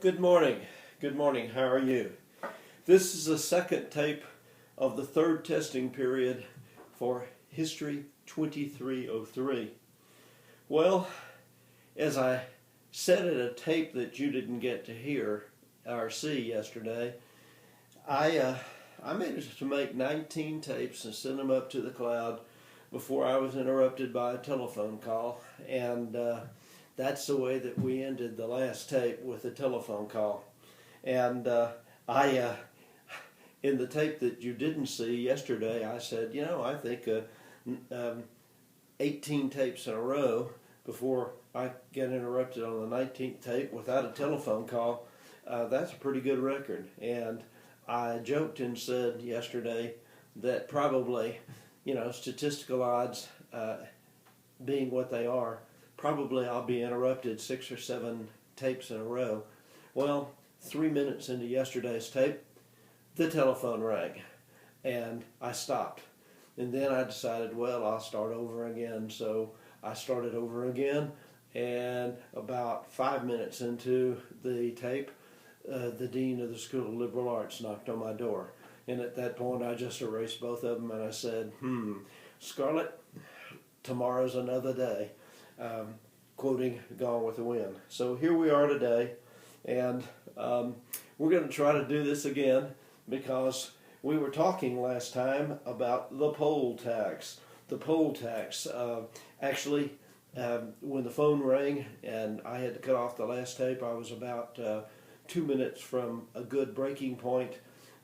Good morning. Good morning. How are you? This is the second tape of the third testing period for History 2303. Well, as I said in a tape that you didn't get to hear or see yesterday, I managed to make 19 tapes and send them up to the cloud before I was interrupted by a telephone call, and that's the way that we ended the last tape, with a telephone call. And in the tape that you didn't see yesterday, I said, I think 18 tapes in a row before I get interrupted on the 19th tape without a telephone call, that's a pretty good record. And I joked and said yesterday that probably, statistical odds being what they are, probably I'll be interrupted 6 or 7 tapes in a row. Well, 3 minutes into yesterday's tape, the telephone rang, and I stopped. And then I decided, well, I'll start over again. So I started over again, and about 5 minutes into the tape, the dean of the School of Liberal Arts knocked on my door. And at that point, I just erased both of them, and I said, Scarlett, tomorrow's another day. Quoting Gone with the Wind. So here we are today, and we're going to try to do this again because we were talking last time about the poll tax. The poll tax. Actually, when the phone rang and I had to cut off the last tape, I was about 2 minutes from a good breaking point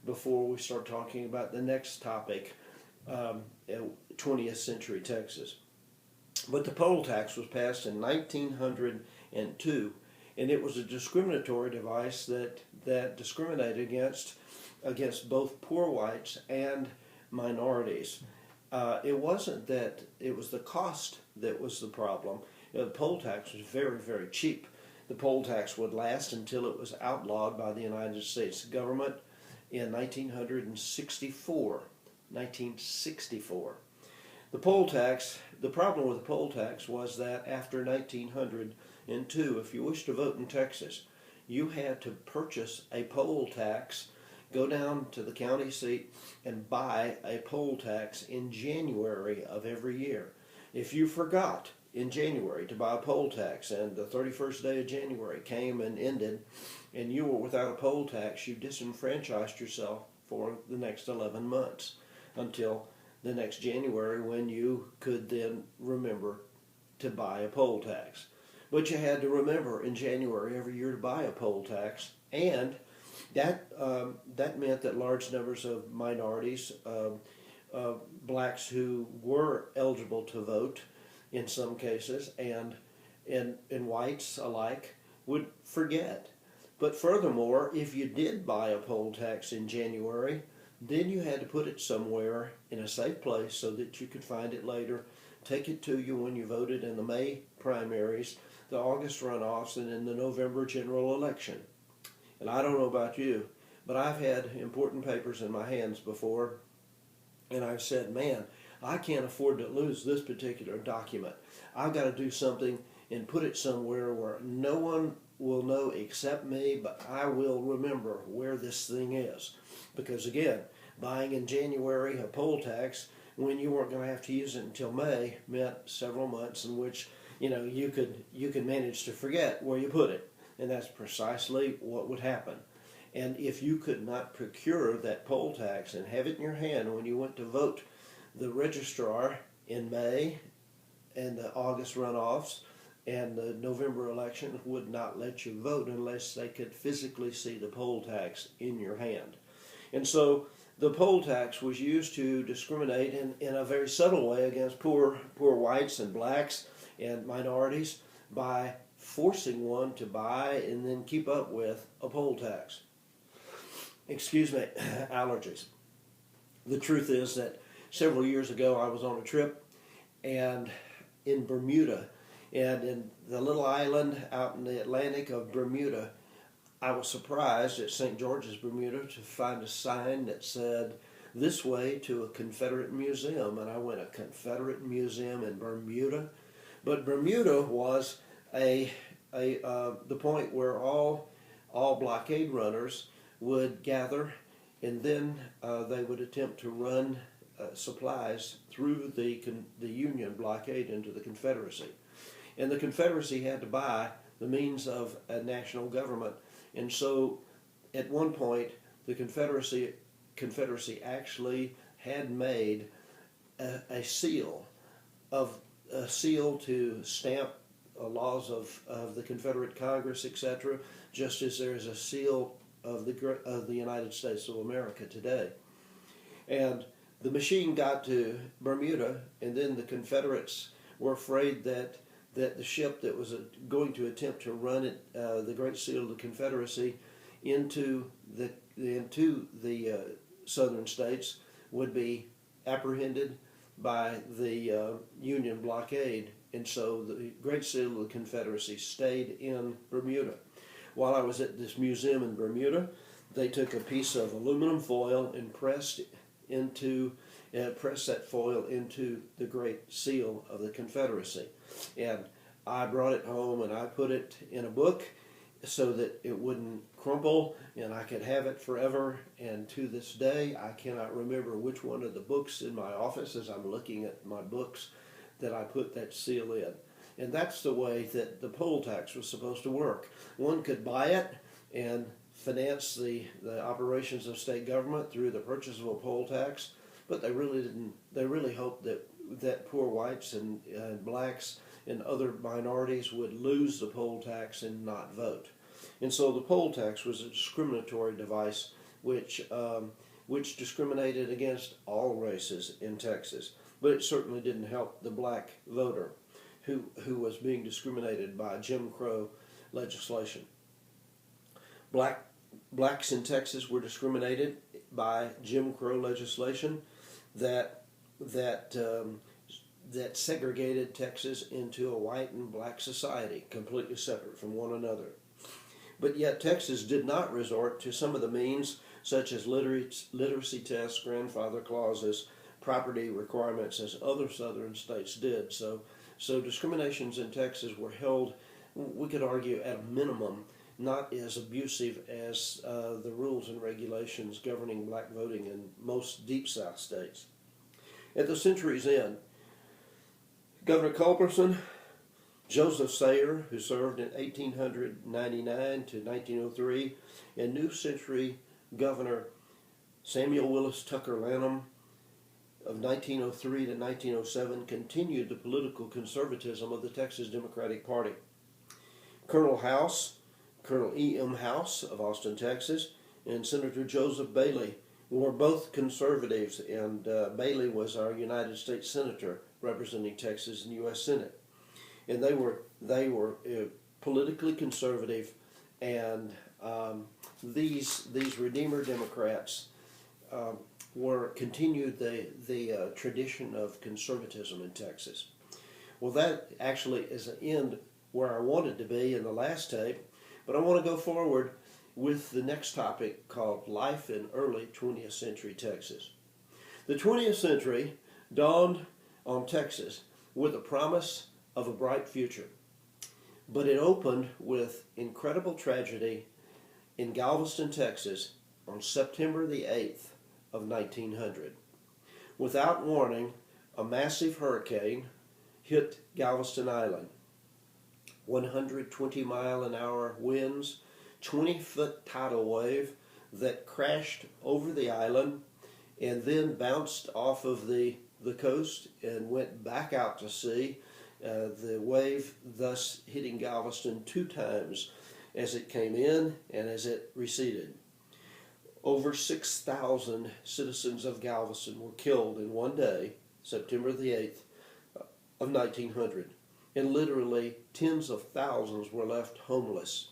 before we start talking about the next topic, 20th century Texas. But the poll tax was passed in 1902, and it was a discriminatory device that discriminated against both poor whites and minorities. It wasn't that it was the cost that was the problem. The poll tax was very, very cheap. The poll tax would last until it was outlawed by the United States government in 1964. The poll tax, the problem with the poll tax was that after 1902, if you wished to vote in Texas, you had to purchase a poll tax, go down to the county seat, and buy a poll tax in January of every year. If you forgot in January to buy a poll tax, and the 31st day of January came and ended, and you were without a poll tax, you disenfranchised yourself for the next 11 months until the next January, when you could then remember to buy a poll tax. But you had to remember in January every year to buy a poll tax, and that meant that large numbers of minorities, blacks who were eligible to vote in some cases, and whites alike, would forget. But furthermore, if you did buy a poll tax in January, then you had to put it somewhere in a safe place so that you could find it later, take it to you when you voted in the May primaries, the August runoffs, and in the November general election. And I don't know about you, but I've had important papers in my hands before, and I've said, man, I can't afford to lose this particular document. I've got to do something and put it somewhere where no one will know except me, but I will remember where this thing is. Because again, buying in January a poll tax when you weren't going to have to use it until May meant several months in which you could manage to forget where you put it, and that's precisely what would happen. And if you could not procure that poll tax and have it in your hand when you went to vote, the registrar in May and the August runoffs and the November election would not let you vote unless they could physically see the poll tax in your hand. And so the poll tax was used to discriminate in a very subtle way against poor whites and blacks and minorities by forcing one to buy and then keep up with a poll tax. Excuse me, allergies. The truth is that several years ago I was on a trip and in Bermuda, and in the little island out in the Atlantic of Bermuda, I was surprised at St. George's, Bermuda, to find a sign that said, "This way to a Confederate museum." And I went, a Confederate museum in Bermuda? But Bermuda was the point where all all blockade runners would gather, and then they would attempt to run supplies through the Union blockade into the Confederacy. And the Confederacy had to buy the means of a national government. And so at one point, the Confederacy actually had made a seal to stamp laws of the Confederate Congress, etc., just as there is a seal of the United States of America today. And the machine got to Bermuda, and then the Confederates were afraid that the ship that was going to attempt to run it, the Great Seal of the Confederacy, into the southern states would be apprehended by the Union blockade, and so the Great Seal of the Confederacy stayed in Bermuda. While I was at this museum in Bermuda, they took a piece of aluminum foil and pressed that foil into the Great Seal of the Confederacy. And I brought it home and I put it in a book so that it wouldn't crumple and I could have it forever. And to this day, I cannot remember which one of the books in my office, as I'm looking at my books, that I put that seal in. And that's the way that the poll tax was supposed to work. One could buy it and finance the operations of state government through the purchase of a poll tax, but they really didn't. They really hoped that poor whites and blacks and other minorities would lose the poll tax and not vote. And so the poll tax was a discriminatory device which discriminated against all races in Texas, but it certainly didn't help the black voter who was being discriminated by Jim Crow legislation. Blacks in Texas were discriminated by Jim Crow legislation that segregated Texas into a white and black society, completely separate from one another. But yet Texas did not resort to some of the means, such as literacy tests, grandfather clauses, property requirements, as other southern states did. So discriminations in Texas were held, we could argue, at a minimum, not as abusive as the rules and regulations governing black voting in most Deep South states. At the century's end, Governor Culberson, Joseph Sayre, who served in 1899 to 1903, and New Century Governor Samuel Willis Tucker Lanham of 1903 to 1907 continued the political conservatism of the Texas Democratic Party. Colonel E.M. House of Austin, Texas, and Senator Joseph Bailey were both conservatives, and Bailey was our United States Senator representing Texas in the U.S. Senate. And they were politically conservative, and these Redeemer Democrats continued the tradition of conservatism in Texas. Well, that actually is an end where I wanted to be in the last tape, but I want to go forward with the next topic called Life in Early 20th Century Texas. The 20th century dawned on Texas with a promise of a bright future, but it opened with incredible tragedy in Galveston, Texas on September the 8th of 1900. Without warning, a massive hurricane hit Galveston Island. 120-mile-an-hour winds, 20-foot tidal wave that crashed over the island and then bounced off of the coast and went back out to sea, the wave thus hitting Galveston 2 times as it came in and as it receded. Over 6,000 citizens of Galveston were killed in one day, September the 8th of 1900, and literally tens of thousands were left homeless.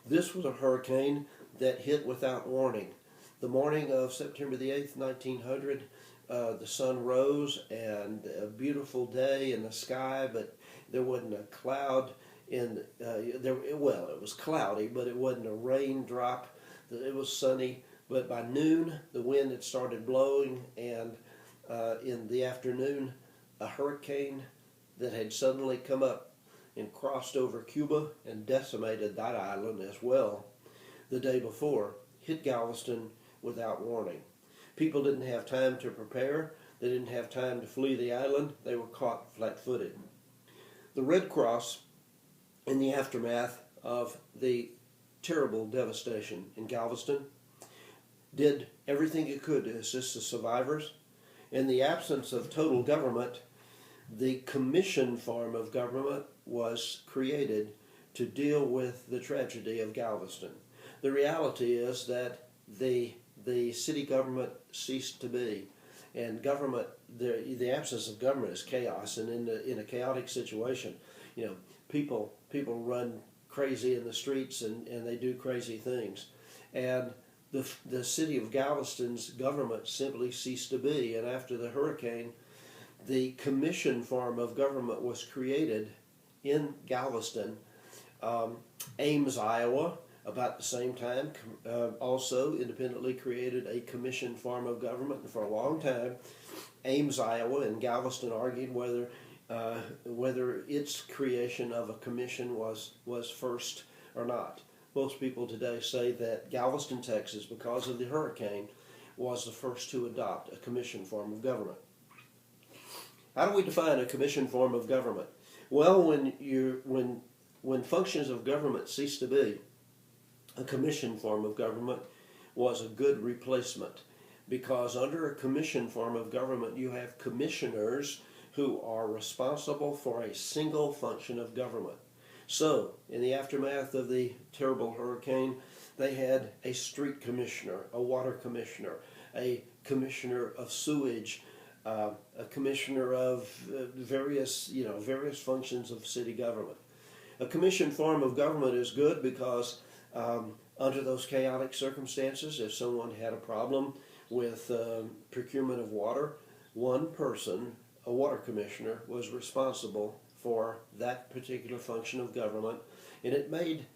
This was a hurricane that hit without warning. The morning of September the 8th, 1900, the sun rose and a beautiful day in the sky, but there wasn't a cloud it was cloudy, but it wasn't a raindrop. It was sunny, but by noon the wind had started blowing, and in the afternoon a hurricane that had suddenly come up and crossed over Cuba and decimated that island as well. the day before, hit Galveston without warning. People didn't have time to prepare. They didn't have time to flee the island. They were caught flat-footed. The Red Cross, in the aftermath of the terrible devastation in Galveston, did everything it could to assist the survivors. In the absence of total government, the commission form of government was created to deal with the tragedy of Galveston. The reality is that the city government ceased to be, and government, the absence of government is chaos. And in a chaotic situation, people run crazy in the streets and they do crazy things, and the city of Galveston's government simply ceased to be. And after the hurricane, the commission form of government was created in Galveston. Ames, Iowa, about the same time, also independently created a commission form of government. And for a long time, Ames, Iowa, and Galveston argued whether its creation of a commission was first or not. Most people today say that Galveston, Texas, because of the hurricane, was the first to adopt a commission form of government. How do we define a commission form of government? Well, when functions of government cease to be, a commission form of government was a good replacement, because under a commission form of government you have commissioners who are responsible for a single function of government. So, in the aftermath of the terrible hurricane, they had a street commissioner, a water commissioner, a commissioner of sewage, a commissioner of various functions of city government. A commission form of government is good because under those chaotic circumstances, if someone had a problem with procurement of water, one person, a water commissioner, was responsible for that particular function of government, and it made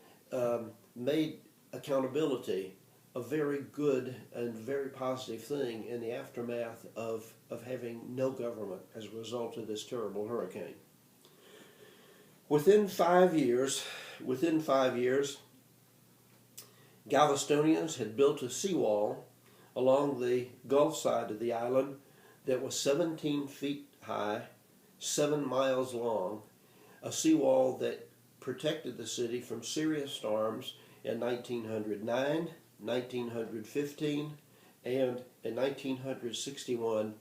accountability a very good and very positive thing in the aftermath of having no government as a result of this terrible hurricane. Within 5 years, Galvestonians had built a seawall along the Gulf side of the island that was 17 feet high, 7 miles long, a seawall that protected the city from serious storms in 1909, 1915, and in 1961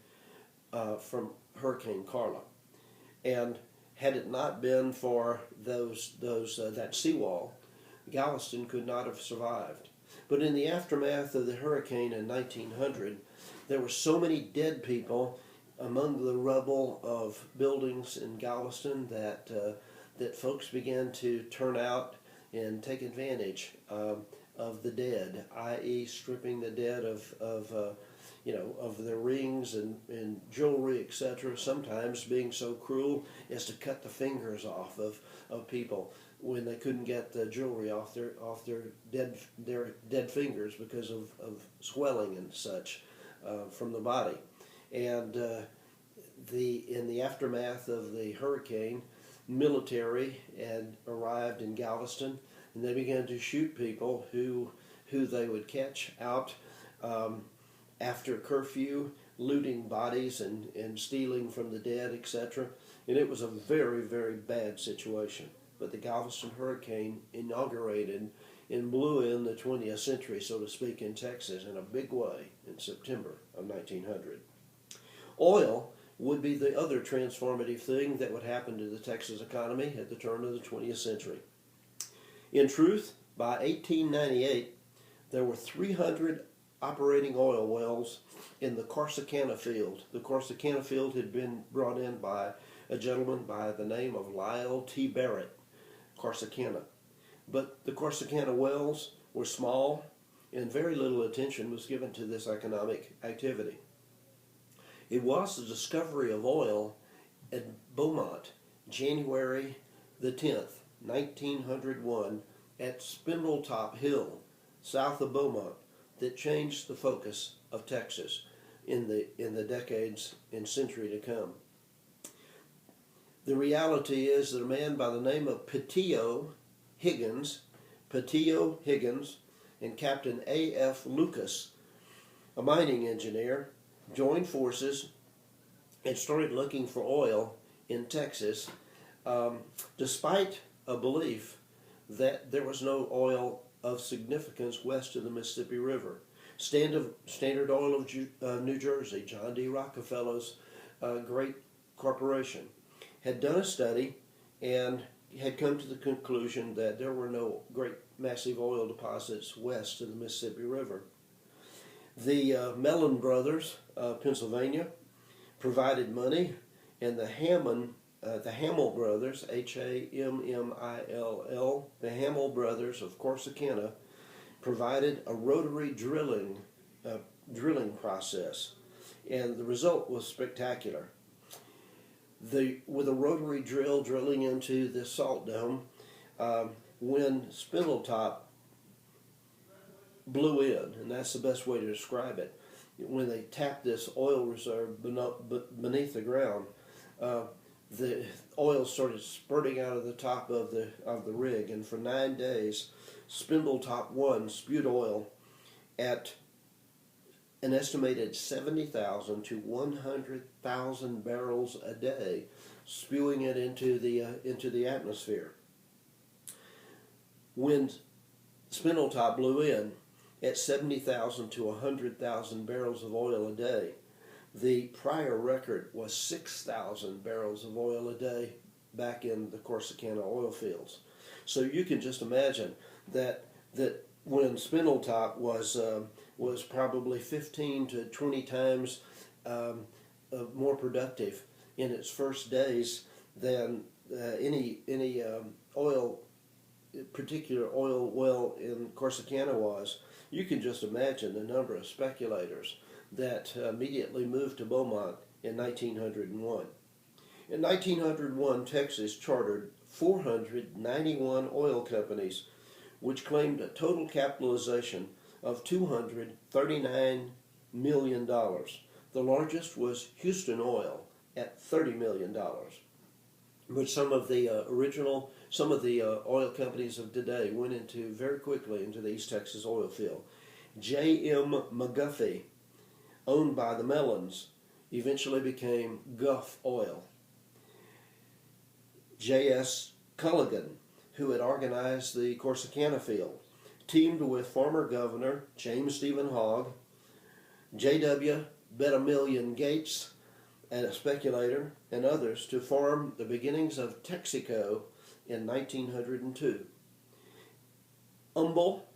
from Hurricane Carla. And had it not been for that seawall, Galveston could not have survived. But in the aftermath of the hurricane in 1900, there were so many dead people among the rubble of buildings in Galveston that folks began to turn out and take advantage of the dead, i.e., stripping the dead of their rings and jewelry, etc. Sometimes being so cruel as to cut the fingers off of people when they couldn't get the jewelry off their dead fingers because of swelling and such from the body. And in the aftermath of the hurricane, military had arrived in Galveston, and they began to shoot people who they would catch out after curfew, looting bodies and stealing from the dead, etc. And it was a very, very bad situation. But the Galveston hurricane inaugurated and blew in the 20th century, so to speak, in Texas in a big way in September of 1900. Oil would be the other transformative thing that would happen to the Texas economy at the turn of the 20th century. In truth, by 1898, there were 300 operating oil wells in the Corsicana field. The Corsicana field had been brought in by a gentleman by the name of Lyle T. Barrett, Corsicana. But the Corsicana wells were small, and very little attention was given to this economic activity. It was the discovery of oil at Beaumont, January the 10th, 1901, at Spindletop Hill, south of Beaumont, that changed the focus of Texas in the decades and century to come. The reality is that a man by the name of Petio Higgins and Captain A.F. Lucas, a mining engineer, joined forces and started looking for oil in Texas, despite a belief that there was no oil of significance west of the Mississippi River. Standard Oil of New Jersey, John D. Rockefeller's great corporation, had done a study and had come to the conclusion that there were no great massive oil deposits west of the Mississippi River. The Mellon brothers of Pennsylvania provided money, and the Hamel brothers, H-A-M-M-I-L-L, the Hamel brothers of Corsicana, provided a rotary drilling process, and the result was spectacular. With a rotary drill drilling into the salt dome, when Spindletop blew in, and that's the best way to describe it, when they tapped this oil reserve beneath the ground, the oil started spurting out of the top of the rig, and for 9 days, Spindletop 1 spewed oil at an estimated 70,000 to 100,000 barrels a day, spewing it into the atmosphere. When Spindletop blew in at 70,000 to 100,000 barrels of oil a day, the prior record was 6,000 barrels of oil a day back in the Corsicana oil fields. So you can just imagine that when Spindletop was probably 15 to 20 times more productive in its first days than any particular oil well in Corsicana was. You can just imagine the number of speculators that immediately moved to Beaumont in 1901. In 1901, Texas chartered 491 oil companies, which claimed a total capitalization of $239 million. The largest was Houston Oil at $30 million. But some of the oil companies of today went into very quickly into the East Texas oil field. J.M. McGuffey, owned by the Mellons, eventually became Gulf Oil. J.S. Culligan, who had organized the Corsicana field, teamed with former Governor James Stephen Hogg, J.W. Betamillion Gates, and a speculator, and others to form the beginnings of Texaco in 1902. Humble,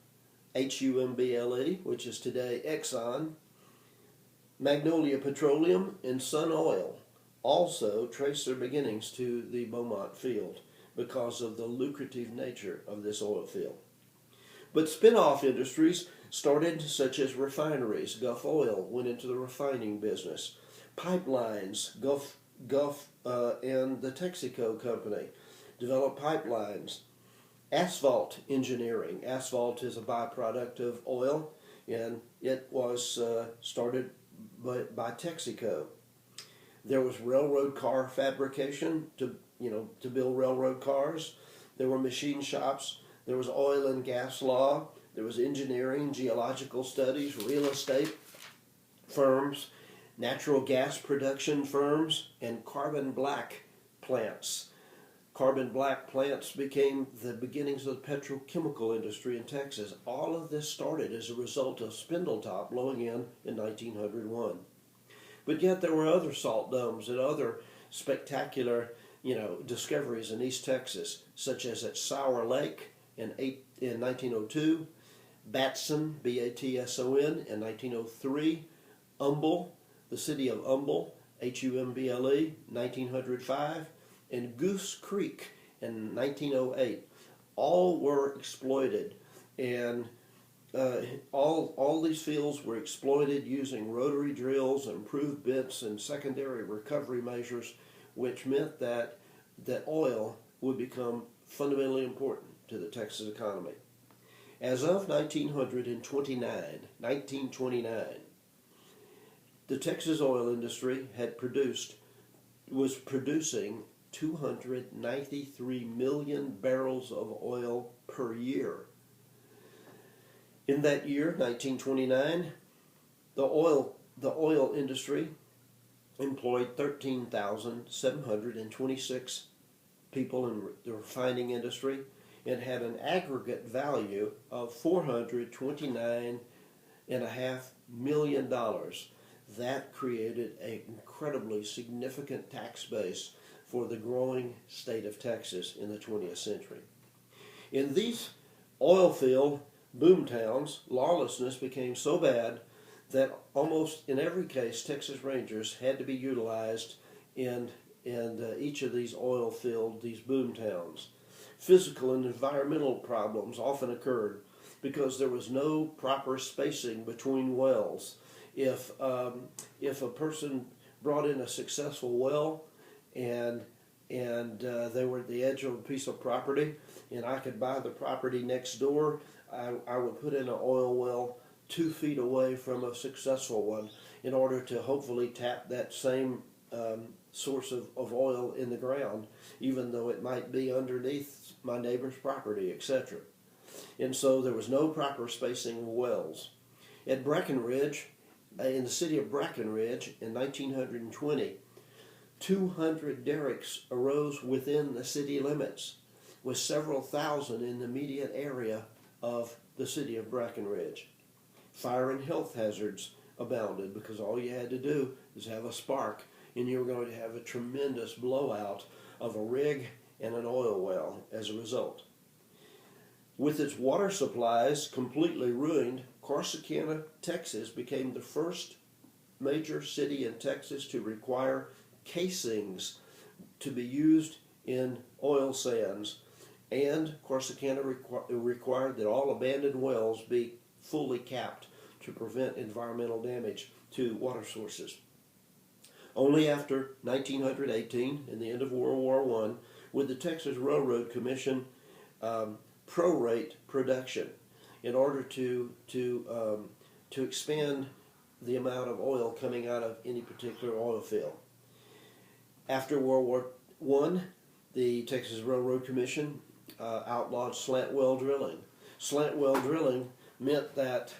H-U-M-B-L-E, which is today Exxon, Magnolia Petroleum, and Sun Oil also trace their beginnings to the Beaumont field because of the lucrative nature of this oil field. But spin-off industries started, such as refineries. Gulf Oil went into the refining business. Pipelines, Gulf and the Texaco Company developed pipelines. Asphalt engineering. Asphalt is a byproduct of oil, and it was started by Texaco. There was railroad car fabrication to build railroad cars. There were machine shops. There was oil and gas law. There was engineering, geological studies, real estate firms, natural gas production firms, and carbon black plants. Carbon black plants became the beginnings of the petrochemical industry in Texas. All of this started as a result of Spindletop blowing in 1901. But yet there were other salt domes and other spectacular, discoveries in East Texas, such as at Sour Lake in 1902, Batson, B-A-T-S-O-N, in 1903, Humble, the city of Humble, H-U-M-B-L-E, 1905, and Goose Creek in 1908. All were exploited, and all these fields were exploited using rotary drills, improved bits, and secondary recovery measures, which meant that oil would become fundamentally important to the Texas economy. As of 1929, the Texas oil industry was producing 293 million barrels of oil per year. In that year, 1929, the oil industry employed 13,726 people in the refining industry and had an aggregate value of $429.5 million. That created an incredibly significant tax base for the growing state of Texas in the 20th century. In these oil field boom towns, lawlessness became so bad that almost in every case Texas Rangers had to be utilized in each of these oil field, these boom towns. Physical and environmental problems often occurred because there was no proper spacing between wells. If a person brought in a successful well and they were at the edge of a piece of property, and I could buy the property next door, I would put in an oil well 2 feet away from a successful one in order to hopefully tap that same source of oil in the ground, even though it might be underneath my neighbor's property, etc. And so there was no proper spacing of wells. At Breckenridge, in the city of Breckenridge in 1920, 200 derricks arose within the city limits, with several thousand in the immediate area of the city of Breckenridge. Fire and health hazards abounded because all you had to do is have a spark and you were going to have a tremendous blowout of a rig and an oil well as a result. With its water supplies completely ruined, Corsicana, Texas became the first major city in Texas to require casings to be used in oil sands, and Corsicana required that all abandoned wells be fully capped to prevent environmental damage to water sources. Only after 1918 and the end of World War I would the Texas Railroad Commission prorate production in order to expand the amount of oil coming out of any particular oil field. After World War I, the Texas Railroad Commission outlawed slant well drilling. Slant well drilling meant that,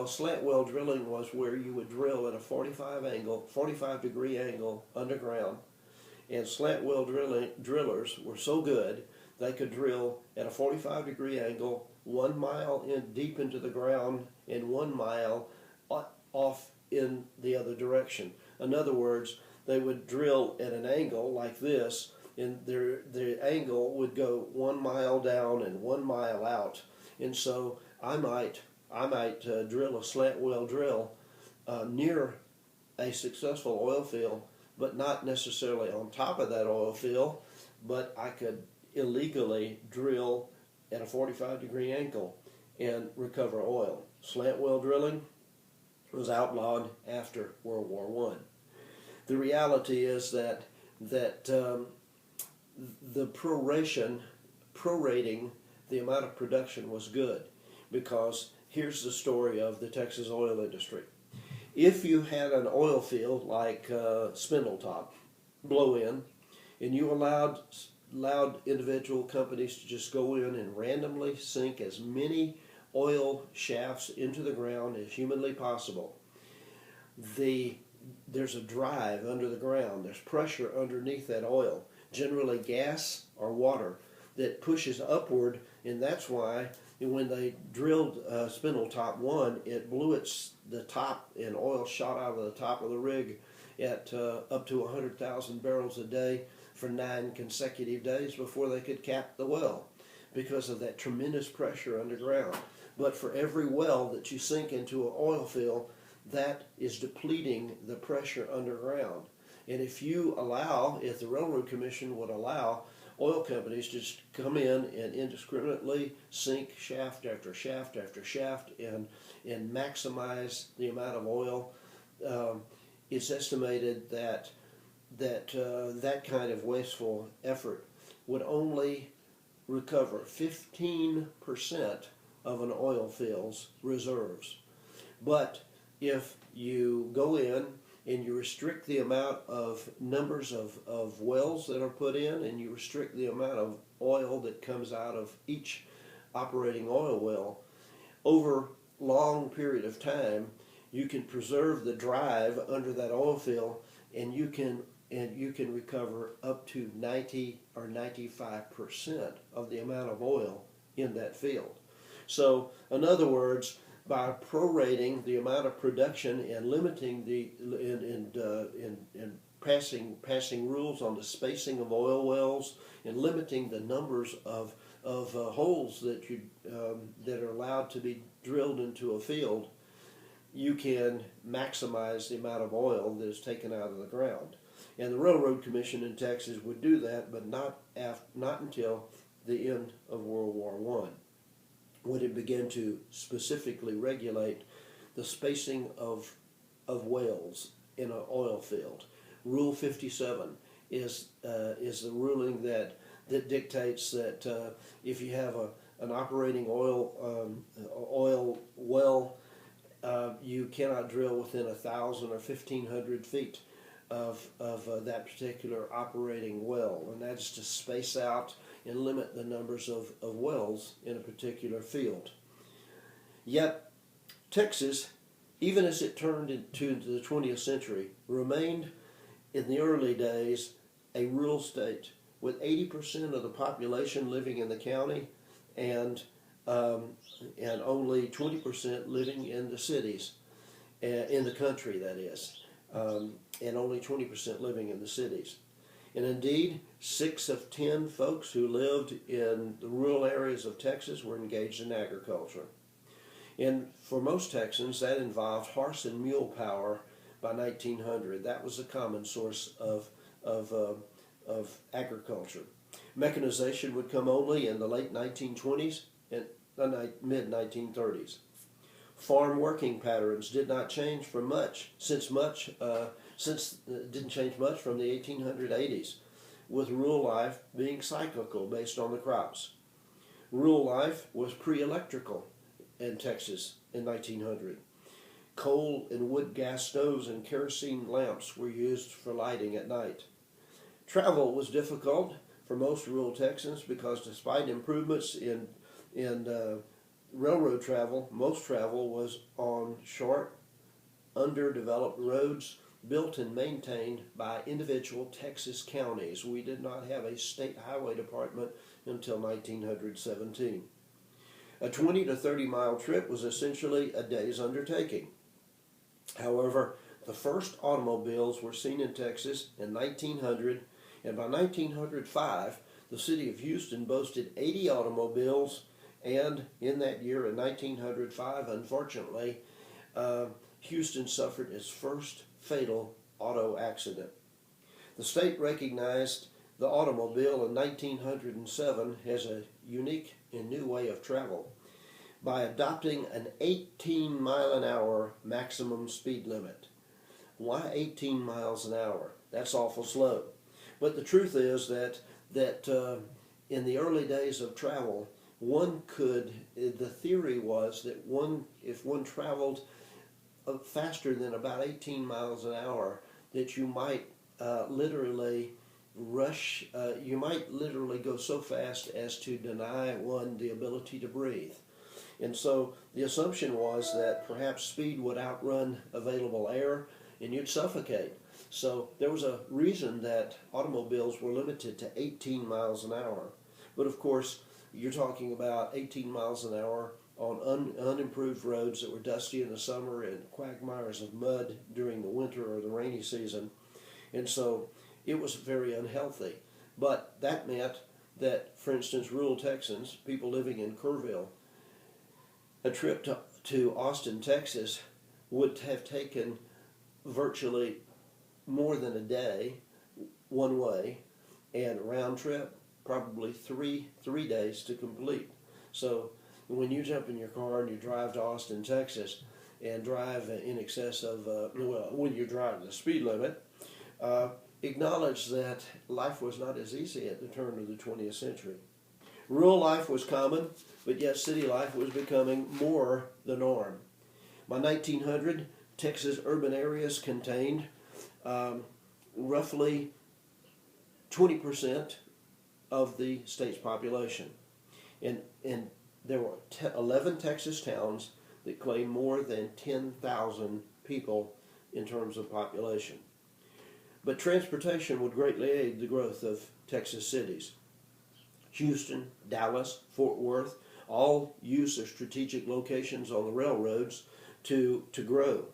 slant well drilling was where you would drill at a 45 degree angle underground, and slant well drillers were so good they could drill at a 45 degree angle 1 mile deep into the ground and 1 mile off in the other direction. In other words, they would drill at an angle like this, and the angle would go 1 mile down and 1 mile out. And so I might drill a slant well drill near a successful oil field, but not necessarily on top of that oil field, but I could illegally drill at a 45 degree angle and recover oil. Slant well drilling was outlawed after World War I. The reality is that the prorating the amount of production was good, because here's the story of the Texas oil industry. If you had an oil field like Spindletop blow in, and you allowed individual companies to just go in and randomly sink as many oil shafts into the ground as humanly possible, there's a drive under the ground, there's pressure underneath that oil, generally gas or water, that pushes upward, and that's why when they drilled Spindletop 1, it blew the top, and oil shot out of the top of the rig at up to 100,000 barrels a day for 9 consecutive days before they could cap the well, because of that tremendous pressure underground. But for every well that you sink into an oil field, that is depleting the pressure underground. And if the Railroad Commission would allow oil companies to just come in and indiscriminately sink shaft after shaft after shaft and maximize the amount of oil, it's estimated that kind of wasteful effort would only recover 15% of an oil field's reserves. But if you go in and you restrict the amount of numbers of wells that are put in, and you restrict the amount of oil that comes out of each operating oil well, over long period of time, you can preserve the drive under that oil field, and you can recover up to 90 or 95% of the amount of oil in that field. So, in other words, by prorating the amount of production and limiting and passing rules on the spacing of oil wells and limiting the numbers of holes that are allowed to be drilled into a field, you can maximize the amount of oil that is taken out of the ground. And the Railroad Commission in Texas would do that, but not until the end of World War I, when it began to specifically regulate the spacing of wells in an oil field. Rule 57 is the ruling that dictates that if you have an operating oil well, you cannot drill within 1,000 or 1,500 feet of that particular operating well, and that is to space out and limit the numbers of wells in a particular field. Yet, Texas, even as it turned into the 20th century, remained in the early days a rural state, with 80% of the population living in the county and only 20% living in the cities, in the country, that is, and only 20% living in the cities. And indeed, 6 of 10 folks who lived in the rural areas of Texas were engaged in agriculture. And for most Texans, that involved horse and mule power by 1900. That was a common source of agriculture. Mechanization would come only in the late 1920s and the mid-1930s. Farm working patterns did not change for much, didn't change much from the 1880s, with rural life being cyclical based on the crops. Rural life was pre-electrical in Texas in 1900. Coal and wood gas stoves and kerosene lamps were used for lighting at night. Travel was difficult for most rural Texans because despite improvements in railroad travel, most travel was on short, underdeveloped roads built and maintained by individual Texas counties. We did not have a state highway department until 1917. A 20 to 30 mile trip was essentially a day's undertaking. However, the first automobiles were seen in Texas in 1900, and by 1905, the city of Houston boasted 80 automobiles, and in that year, in 1905, unfortunately, Houston suffered its first fatal auto accident. The state recognized the automobile in 1907 as a unique and new way of travel by adopting an 18-mile-an-hour maximum speed limit. Why 18 miles an hour? That's awful slow. But the truth is that in the early days of travel, the theory was that if one traveled faster than about 18 miles an hour, that you might literally go so fast as to deny one the ability to breathe. And so the assumption was that perhaps speed would outrun available air and you'd suffocate. So there was a reason that automobiles were limited to 18 miles an hour. But of course, you're talking about 18 miles an hour on unimproved roads that were dusty in the summer and quagmires of mud during the winter or the rainy season. And so it was very unhealthy. But that meant that, for instance, rural Texans, people living in Kerrville, a trip to Austin, Texas would have taken virtually more than a day one way, and round trip probably three days to complete. So when you jump in your car and you drive to Austin, Texas, and drive in excess of, when you drive the speed limit, acknowledge that life was not as easy at the turn of the 20th century. Rural life was common, but yet city life was becoming more the norm. By 1900, Texas urban areas contained roughly 20% of the state's population. And there were 11 Texas towns that claimed more than 10,000 people in terms of population. But transportation would greatly aid the growth of Texas cities. Houston, Dallas, Fort Worth all used their strategic locations on the railroads to grow.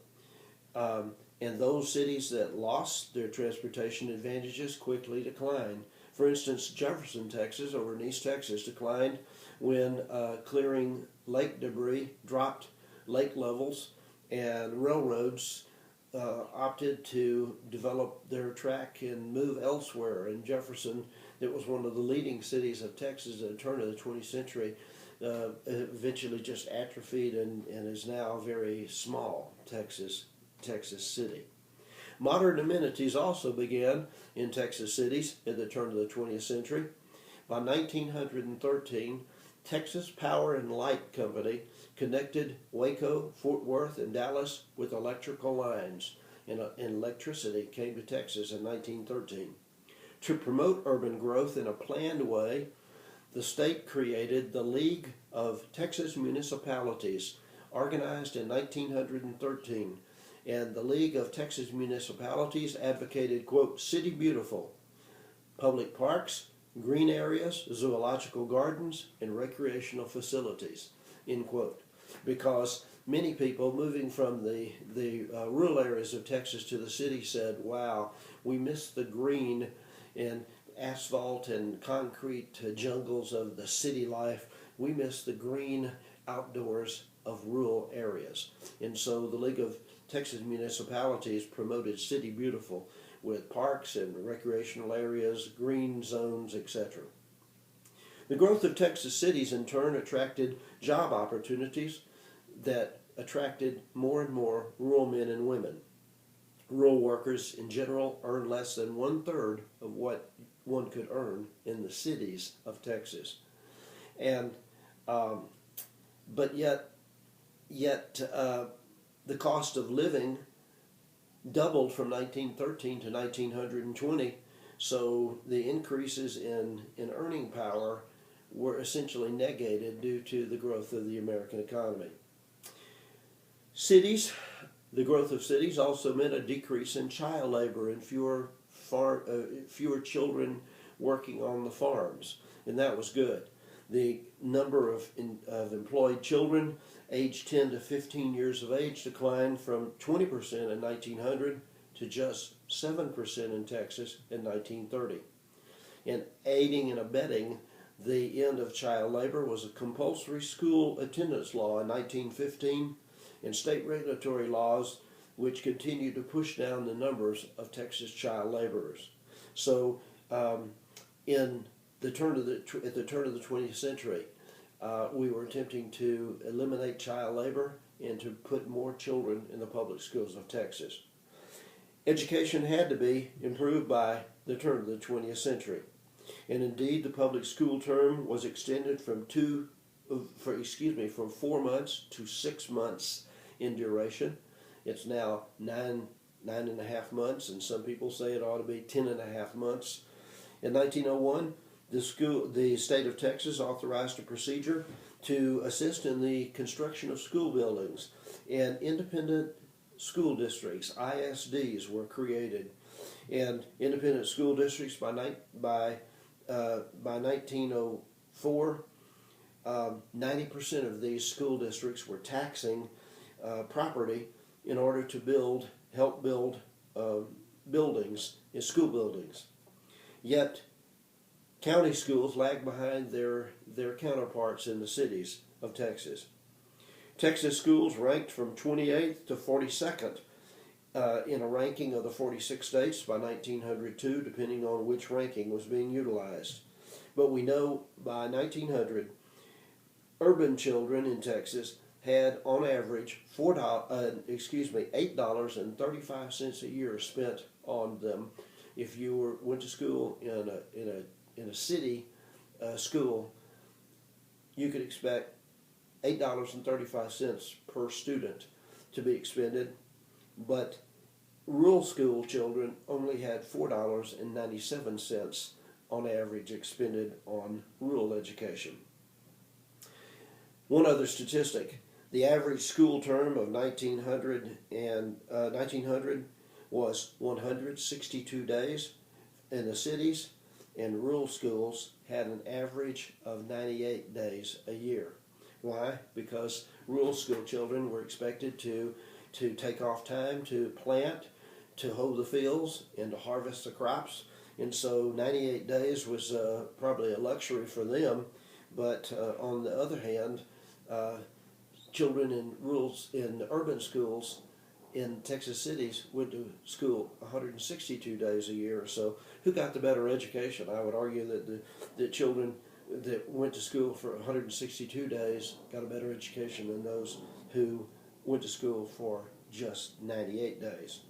And those cities that lost their transportation advantages quickly declined. For instance, Jefferson, Texas, over in East Texas, declined when clearing lake debris dropped lake levels, and railroads opted to develop their track and move elsewhere. In Jefferson, it was one of the leading cities of Texas at the turn of the 20th century, eventually just atrophied and is now a very small Texas city. Modern amenities also began in Texas cities at the turn of the 20th century. By 1913, Texas Power and Light Company connected Waco, Fort Worth, and Dallas with electrical lines, and electricity came to Texas in 1913. To promote urban growth in a planned way, the state created the League of Texas Municipalities, organized in 1913. And the League of Texas Municipalities advocated, quote, "City Beautiful, public parks, green areas, zoological gardens, and recreational facilities," end quote. Because many people moving from the rural areas of Texas to the city said, wow, we miss the green and asphalt and concrete jungles of the city life. We miss the green outdoors of rural areas. And so the League of Texas Municipalities promoted City Beautiful with parks and recreational areas, green zones, etc. The growth of Texas cities in turn attracted job opportunities that attracted more and more rural men and women. Rural workers in general earn less than 1/3 of what one could earn in the cities of Texas. And but yet the cost of living doubled from 1913 to 1920, so the increases in earning power were essentially negated due to the growth of the American economy. The growth of cities also meant a decrease in child labor and fewer children working on the farms, and that was good. The number of employed children aged 10 to 15 years of age declined from 20% in 1900 to just 7% in Texas in 1930. And aiding and abetting the end of child labor was a compulsory school attendance law in 1915 and state regulatory laws which continued to push down the numbers of Texas child laborers. So at the turn of the 20th century, we were attempting to eliminate child labor and to put more children in the public schools of Texas. Education had to be improved by the turn of the 20th century. And indeed, the public school term was extended from 4 months to 6 months in duration. It's now nine and a half months, and some people say it ought to be 10.5 months. In 1901, the state of Texas authorized a procedure to assist in the construction of school buildings, and independent school districts, ISDs, were created. And independent school districts by 1904, 90% of these school districts were taxing property in order to help build buildings, school buildings. Yet county schools lag behind their counterparts in the cities of Texas. Texas schools ranked from 28th to 42nd in a ranking of the 46 states by 1902, depending on which ranking was being utilized. But we know by 1900, urban children in Texas had on average $8.35 a year spent on them. If you went to school in a city school, you could expect $8.35 per student to be expended, but rural school children only had $4.97 on average expended on rural education. One other statistic: the average school term of 1900 was 162 days in the cities, and rural schools had an average of 98 days a year. Why? Because rural school children were expected to take off time to plant, to hoe the fields, and to harvest the crops. And so 98 days was probably a luxury for them. But on the other hand, children in urban schools in Texas cities went to school 162 days a year. So who got the better education? I would argue that the children that went to school for 162 days got a better education than those who went to school for just 98 days.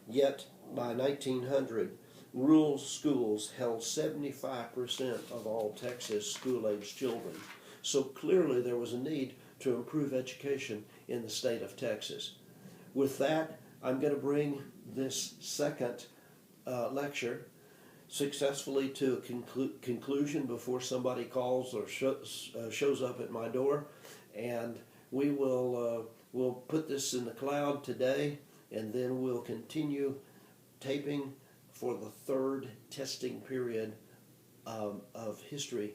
Yet by 1900, rural schools held 75% of all Texas school-aged children. So clearly there was a need to improve education in the state of Texas. With that, I'm going to bring this second lecture successfully to a conclusion before somebody calls or shows up at my door, and we will we'll put this in the cloud today, and then we'll continue taping for the third testing period of History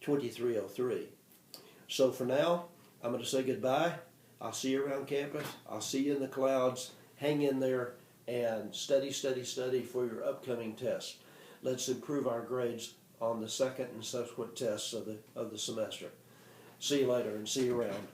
2303. So for now, I'm going to say goodbye. I'll see you around campus. I'll see you in the clouds. Hang in there and study, study, study for your upcoming tests. Let's improve our grades on the second and subsequent tests of the semester. See you later and see you around.